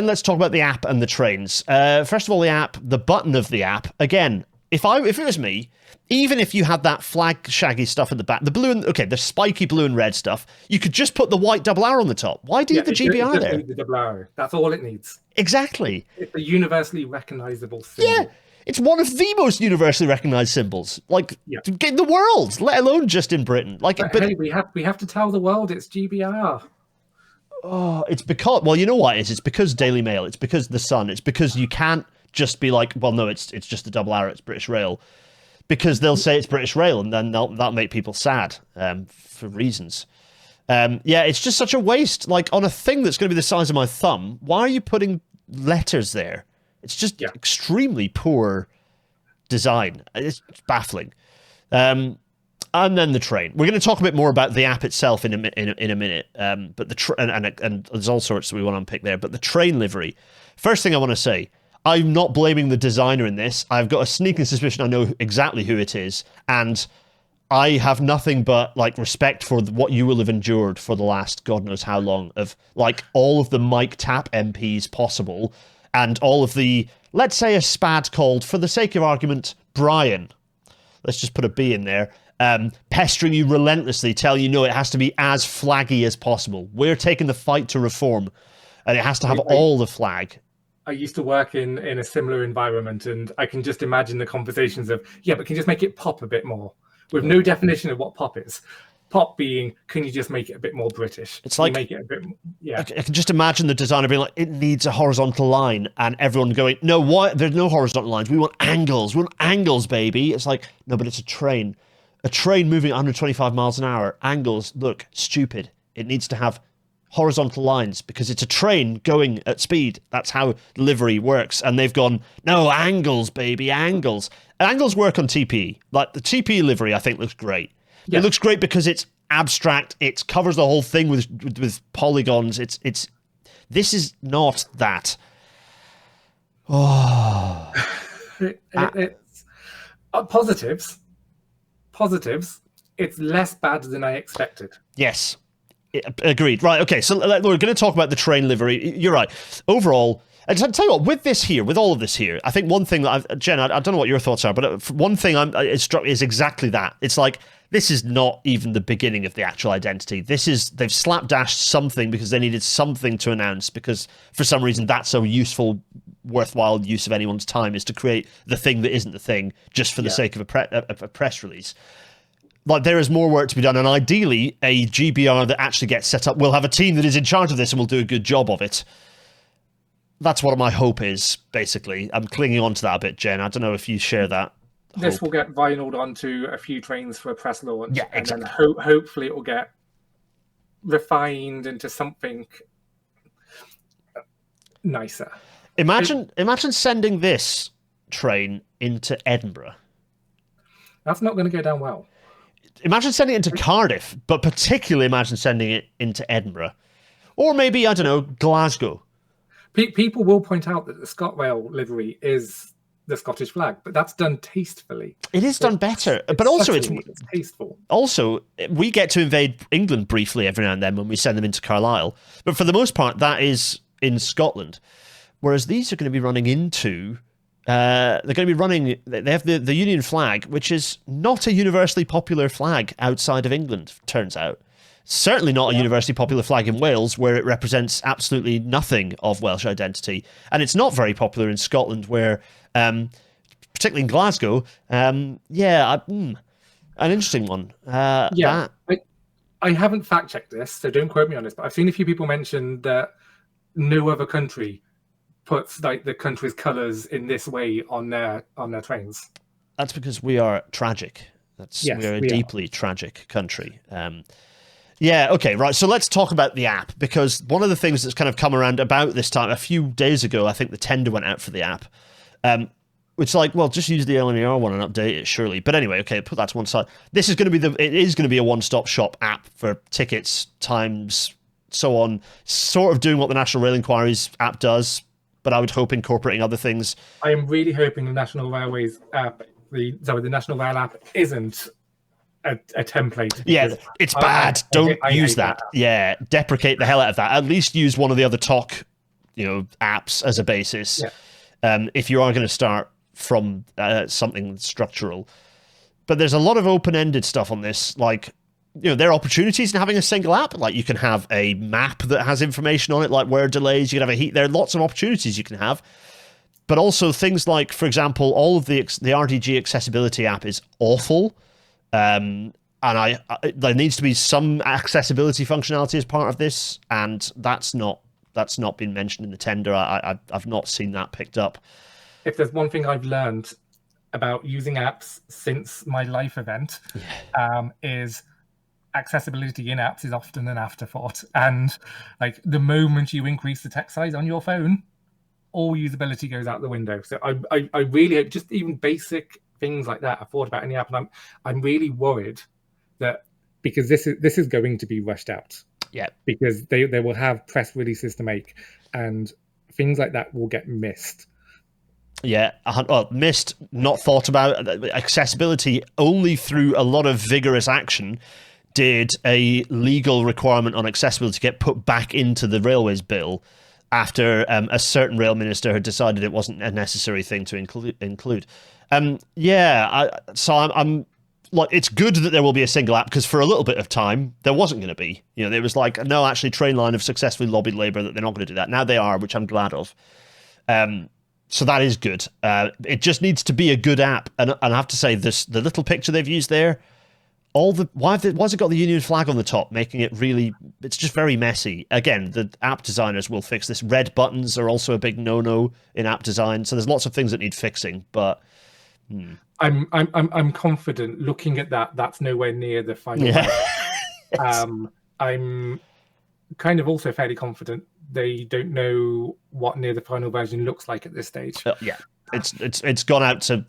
And let's talk about the app and the trains. First of all, the app, the button of the app. Again, if it was me, even if you had that flag shaggy stuff in the back, the blue and the spiky blue and red stuff, you could just put the white double arrow on the top. Why do the GBR there? The double arrow. That's all it needs. Exactly. It's a universally recognizable symbol. Yeah, it's one of the most universally recognized symbols, in the world, let alone just in Britain. But hey, we have to tell the world it's GBR. Oh, it's because, well, you know what it is? It's because Daily Mail, it's because The Sun, it's because you can't just be like, well, no, it's just a double arrow, it's British Rail. Because they'll say it's British Rail, and then that'll make people sad for reasons. It's just such a waste. Like, on a thing that's going to be the size of my thumb, why are you putting letters there? It's just extremely poor design. It's baffling. And then the train. We're going to talk a bit more about the app itself in a minute. But and there's all sorts that we want to unpick there. But the train livery. First thing I want to say, I'm not blaming the designer in this. I've got a sneaking suspicion I know exactly who it is, and I have nothing but respect for what you will have endured for the last God knows how long of all of the Mike Tapp MPs possible, and all of the, let's say, a spad called, for the sake of argument, Brian. Let's just put a B in there. Pestering you relentlessly, telling you, no, it has to be as flaggy as possible. We're taking the fight to reform, and it has to have all the flag. I used to work in a similar environment, and I can just imagine the conversations of, but can you just make it pop a bit more? With no definition of what pop is. Pop being, can you just make it a bit more British? It's like, make it a bit, I can just imagine the designer being like, it needs a horizontal line, and everyone going, no, why? There's no horizontal lines. We want angles, baby. It's like, no, but it's a train. A train moving 125 miles an hour. Angles look stupid. It needs to have horizontal lines because it's a train going at speed. That's how livery works. And they've gone, no, angles, baby, angles. Angles work on TPE. Like the TPE livery, I think looks great. Yeah. It looks great because it's abstract. It covers the whole thing with polygons. This is not that. Oh. It's positives. It's less bad than I expected. Yes. Agreed. Right, okay, so we're going to talk about the train livery. You're right. Overall, and to tell you what, with all of this here, I think one thing that Jen, I don't know what your thoughts are, but one thing it struck me is exactly that. It's like, this is not even the beginning of the actual identity. They've slapdashed something because they needed something to announce, because for some reason that's a useful, worthwhile use of anyone's time, is to create the thing that isn't the thing just for the sake of a press release. Like, there is more work to be done, and ideally a GBR that actually gets set up will have a team that is in charge of this and will do a good job of it. That's what my hope is, basically. I'm clinging on to that a bit, Jen. I don't know if you share that hope. This will get vinyled onto a few trains for a press launch. Yeah, exactly. And then hopefully it will get refined into something nicer. Imagine sending this train into Edinburgh. That's not going to go down well. Imagine sending it into Cardiff, but particularly imagine sending it into Edinburgh. Or maybe, I don't know, Glasgow. People will point out that the ScotRail livery is the Scottish flag, but that's done tastefully. It is done better, but also it's tasteful. Also, we get to invade England briefly every now and then when we send them into Carlisle, but for the most part, that is in Scotland. Whereas these are going to be running into... they're going to be running... They have the Union flag, which is not a universally popular flag outside of England, turns out. Certainly not a universally popular flag in Wales, where it represents absolutely nothing of Welsh identity. And it's not very popular in Scotland, where, particularly in Glasgow, an interesting one. I haven't fact-checked this, so don't quote me on this, but I've seen a few people mention that no other country puts like the country's colours in this way on their trains. That's because we are tragic. We are a deeply tragic country. Okay, right. So let's talk about the app, because one of the things that's kind of come around about this time, a few days ago, I think the tender went out for the app. Which, like, well, just use the LNER one and update it, surely. But anyway, okay, put that to one side. It is going to be a one-stop shop app for tickets, times, so on. Sort of doing what the National Rail Inquiries app does, but I would hope incorporating other things. I am really hoping the National Railways app, the National Rail app, isn't a template. Yeah, it's bad. Don't use that. Yeah, deprecate the hell out of that. At least use one of the other TOC, apps as a basis. Yeah. If you are going to start from something structural. But there's a lot of open-ended stuff on this. Like, there are opportunities in having a single app. Like, you can have a map that has information on it, like where delays. You can have a heat. There are lots of opportunities you can have. But also things like, for example, all of the RDG accessibility app is awful. And there needs to be some accessibility functionality as part of this, and that's not been mentioned in the tender. I've not seen that picked up. If there's one thing I've learned about using apps since my life event, is accessibility in apps is often an afterthought. And like the moment you increase the text size on your phone, all usability goes out the window. So I really hope just even basic things like that are thought about in the app, and I'm really worried that because this is going to be rushed out. Yeah. Because they will have press releases to make, and things like that will get missed. Yeah, missed, not thought about. Accessibility only through a lot of vigorous action did a legal requirement on accessibility get put back into the railways bill after a certain rail minister had decided it wasn't a necessary thing to include. I'm like, it's good that there will be a single app, because for a little bit of time there wasn't going to be. There was like, no, actually, Trainline have successfully lobbied Labour that they're not going to do that. Now they are, which I'm glad of. So that is good. It just needs to be a good app, and I have to say, the little picture they've used there, why has it got the Union flag on the top, making it really? It's just very messy. Again, the app designers will fix this. Red buttons are also a big no-no in app design. So there's lots of things that need fixing, but. I'm confident looking at that. That's nowhere near the final. Yeah. I'm kind of also fairly confident they don't know what near the final version looks like at this stage. Yeah, it's gone out to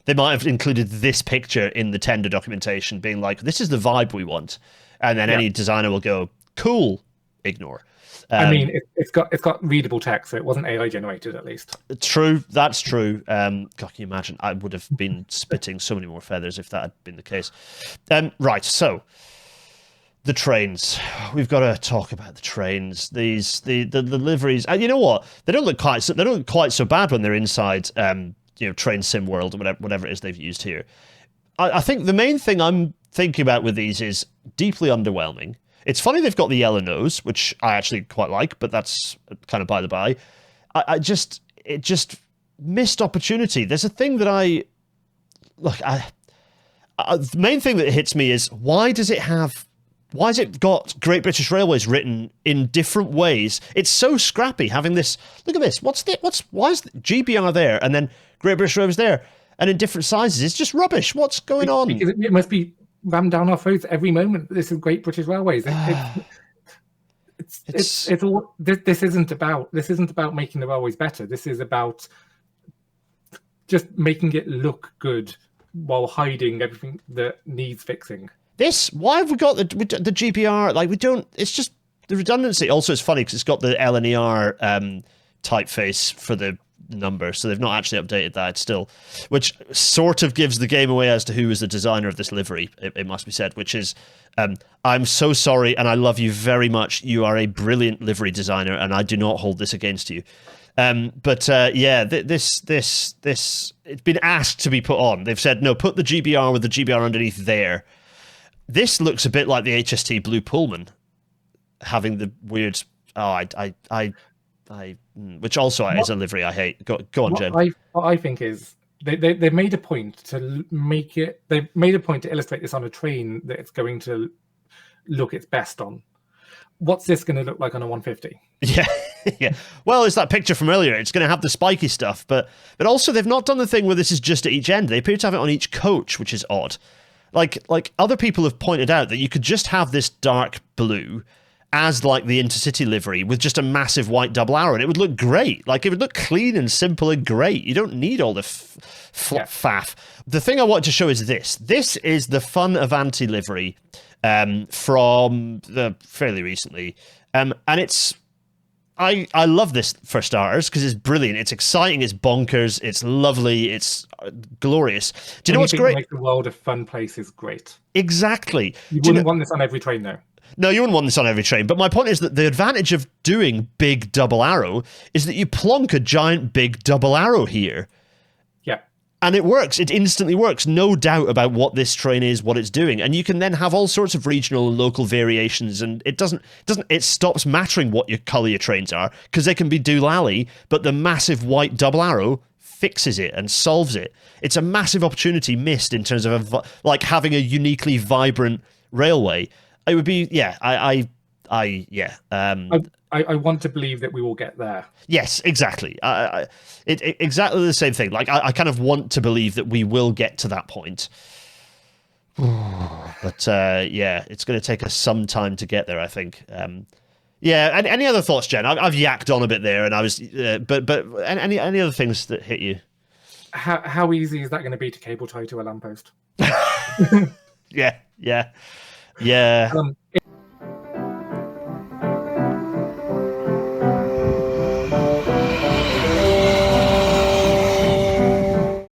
they might have included this picture in the tender documentation, being like, this is the vibe we want, and then any designer will go, cool, ignore. I mean, it's got readable text, so it wasn't AI generated, at least. True, that's true. God, can you imagine? I would have been spitting so many more feathers if that had been the case. Right, so the trains. We've got to talk about the trains. The liveries, and you know what? They don't look quite so bad when they're inside. Train sim world or whatever it is they've used here. I think the main thing I'm thinking about with these is deeply underwhelming. It's funny they've got the yellow nose, which I actually quite like, but that's kind of by the by. It just missed opportunity. There's a thing that the main thing that hits me is, why has it got Great British Railways written in different ways? It's so scrappy having this. Look at this. Why is GBR there and then Great British Railways there and in different sizes? It's just rubbish. What's going on? Because it must be rammed down our throats every moment. This is Great British Railways. This isn't about making the railways better. This is about just making it look good while hiding everything that needs fixing. Why have we got the GBR? Like, we don't. It's just the redundancy. Also, it's funny because it's got the LNER typeface for the number, so they've not actually updated that still, which sort of gives the game away as to who is the designer of this livery, it must be said, which is, I'm so sorry and I love you very much. You are a brilliant livery designer and I do not hold this against you. This it's been asked to be put on. They've said, no, put the GBR with the GBR underneath there. This looks a bit like the HST Blue Pullman, having the weird, which also is a livery I hate. Go on, Jen. What I think is they've made a point to make it. They've made a point to illustrate this on a train that it's going to look its best on. What's this going to look like on a 150? Yeah, yeah. Well, it's that picture from earlier. It's going to have the spiky stuff, but also they've not done the thing where this is just at each end. They appear to have it on each coach, which is odd. Like other people have pointed out that you could just have this dark blue as like the intercity livery with just a massive white double arrow, and it would look great. Like, it would look clean and simple and great. You don't need all the faff. The thing I want to show is this. This is the Fun Avanti livery from the fairly recently, and it's. I love this for starters because it's brilliant. It's exciting. It's bonkers. It's lovely. It's glorious. Do you know what's great? Make the world a fun place is great. Exactly. You wouldn't want this on every train, though. No, you wouldn't want this on every train. But my point is that the advantage of doing big double arrow is that you plonk a giant big double arrow here. Yeah. And it works. It instantly works. No doubt about what this train is, what it's doing. And you can then have all sorts of regional and local variations. And it stops mattering what your color your trains are, because they can be doolally, but the massive white double arrow fixes it and solves it. It's a massive opportunity missed in terms of like having a uniquely vibrant railway. It would be, yeah, I want to believe that we will get there. Yes, exactly. Exactly the same thing. Like I kind of want to believe that we will get to that point. But yeah, it's going to take us some time to get there, I think. Yeah. And any other thoughts, Jen? I've yacked on a bit there, and I was, but any other things that hit you? How easy is that going to be to cable tie to a lamppost? Yeah.